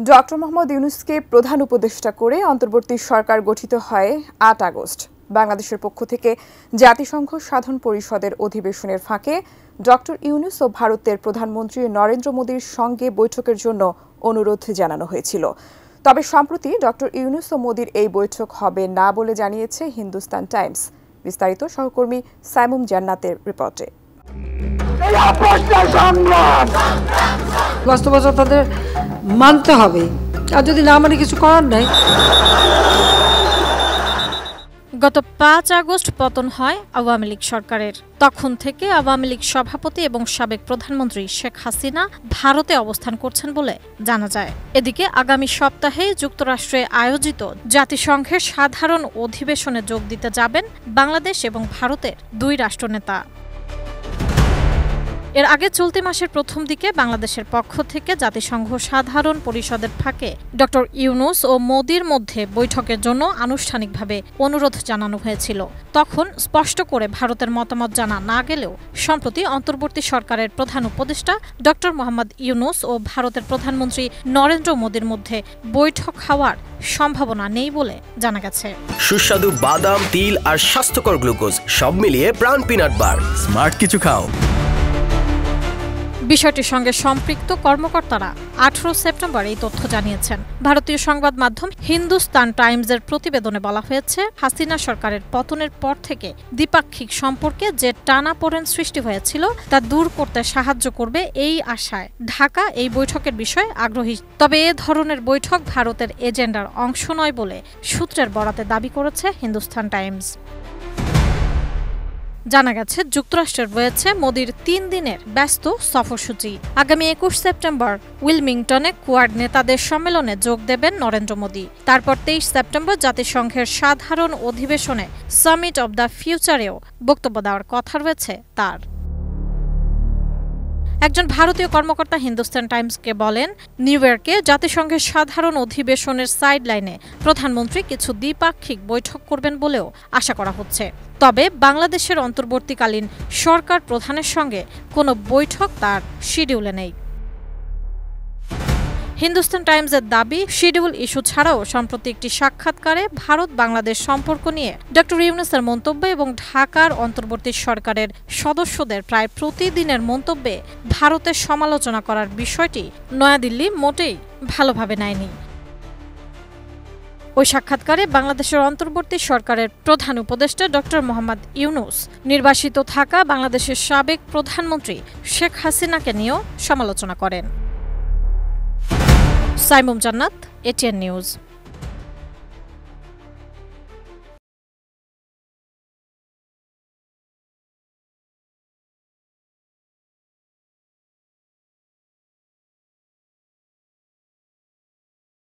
Doctor Mohammad ইউনূসকে প্রধান উপদেষ্টা করে অন্তর্বর্তী সরকার গঠিত হয় ৮ আগস্ট। বাংলাদেশের পক্ষ থেকে জাতিসংঘ সাধারণ পরিষদের অধিবেশনের ফাঁকে ডক্টর ইউনূস ও ভারতের প্রধানমন্ত্রী নরেন্দ্র মোদির সঙ্গে বৈঠকের জন্য অনুরোধ জানানো হয়েছিল। তবে সম্প্রতি ডক্টর ইউনূস ও মোদির এই বৈঠক হবে না বলে জানিয়েছে হিন্দুস্তান টাইমস। বিস্তারিত সহকর্মী সাইমুম জান্নাতের রিপোর্টে। বাস্তবতা তাদের মানতে হবে, আর যদি না মানে কিছু করার নাই। গত ৫ আগস্ট পতন হয় আওয়ামী লীগ সরকারের। তখন থেকে আওয়ামী লীগ সভাপতি এবং সাবেক প্রধানমন্ত্রী শেখ হাসিনা ভারতে অবস্থান করছেন বলে জানা যায়। এদিকে আগামী সপ্তাহে যুক্তরাষ্ট্রে আয়োজিত জাতিসংঘের সাধারণ অধিবেশনে যোগ দিতে যাবেন বাংলাদেশ এবং ভারতের দুই রাষ্ট্রনেতা। এর আগে চলতি মাসের প্রথম দিকে বাংলাদেশের পক্ষ থেকে জাতিসংঘ সাধারণ পরিষদের ফাঁকে ডক্টর ইউনূস ও মোদির মধ্যে বৈঠকের জন্য আনুষ্ঠানিকভাবে অনুরোধ জানানো হয়েছিল। তখন স্পষ্ট করে ভারতের মতামত জানা না গেলেও সম্প্রতি অন্তর্বর্তী সরকারের প্রধান উপদেষ্টা ডক্টর মোহাম্মদ ইউনূস ও ভারতের প্রধানমন্ত্রী নরেন্দ্র মোদির মধ্যে বৈঠক হওয়ার সম্ভাবনা নেই বলে জানা গেছে। সুস্বাদু বাদাম, তিল আর স্বাস্থ্যকর গ্লুকোজ সব মিলিয়ে প্রাণ পিনাট বার। স্মার্ট কিছু খাও। বিষয়টির সঙ্গে সম্পৃক্ত কর্মকর্তারা 18 সেপ্টেম্বর এই তথ্য জানিয়েছেন। ভারতীয় সংবাদ মাধ্যম হিন্দুস্তান টাইমসের প্রতিবেদনে বলা হয়েছে, হাসিনা সরকারের পতনের পর থেকে দ্বিপাক্ষিক সম্পর্কে যে টানাপোড়েন সৃষ্টি হয়েছিল তা দূর করতে সাহায্য করবে এই আশায় ঢাকা এই বৈঠকের বিষয়ে আগ্রহী। তবে এ ধরনের বৈঠক ভারতের এজেন্ডার অংশ নয় বলে সূত্রের বরাতে দাবি করেছে হিন্দুস্তান টাইমস। জানা গেছে, যুক্তরাষ্ট্রের রয়েছে মোদির 3 দিনের ব্যস্ত সফরসূচি। আগামী 21 সেপ্টেম্বর উইলমিংটনে কোয়াড নেতাদের সম্মেলনে যোগ দেবেন নরেন্দ্র মোদি। তারপর 23 সেপ্টেম্বর জাতিসংঘের সাধারণ অধিবেশনে সামিট অব দ্য ফিউচারেও বক্তব্য দেওয়ার কথা রয়েছে তার। একজন ভারতীয় কর্মকর্তা হিন্দুস্তান টাইমসকে বলেন, নিউ ইয়র্কে জাতিসংঘের সাধারণ অধিবেশনের সাইডলাইনে প্রধানমন্ত্রী কিছু দ্বিপাক্ষিক বৈঠক করবেন বলেও আশা করা হচ্ছে। তবে বাংলাদেশের অন্তর্বর্তীকালীন সরকার প্রধানের সঙ্গে কোনো বৈঠক তার শিডিউলে নেই। হিন্দুস্তান টাইমসের দাবি, শিডিউল ইস্যু ছাড়াও সম্প্রতি একটি সাক্ষাৎকারে ভারত বাংলাদেশ সম্পর্ক নিয়ে ডক্টর ইউনূসের মন্তব্য এবং ঢাকার অন্তর্বর্তী সরকারের সদস্যদের প্রায় প্রতিদিনের মন্তব্যে ভারতের সমালোচনা করার বিষয়টি নয়াদিল্লি মোটেই ভালোভাবে নেয়নি। ওই সাক্ষাৎকারে বাংলাদেশের অন্তর্বর্তী সরকারের প্রধান উপদেষ্টা ডক্টর মোহাম্মদ ইউনূস নির্বাসিত থাকা বাংলাদেশের সাবেক প্রধানমন্ত্রী শেখ হাসিনাকে নিয়েও সমালোচনা করেন। সাইমুম জান্নাত, এটিএন নিউজ।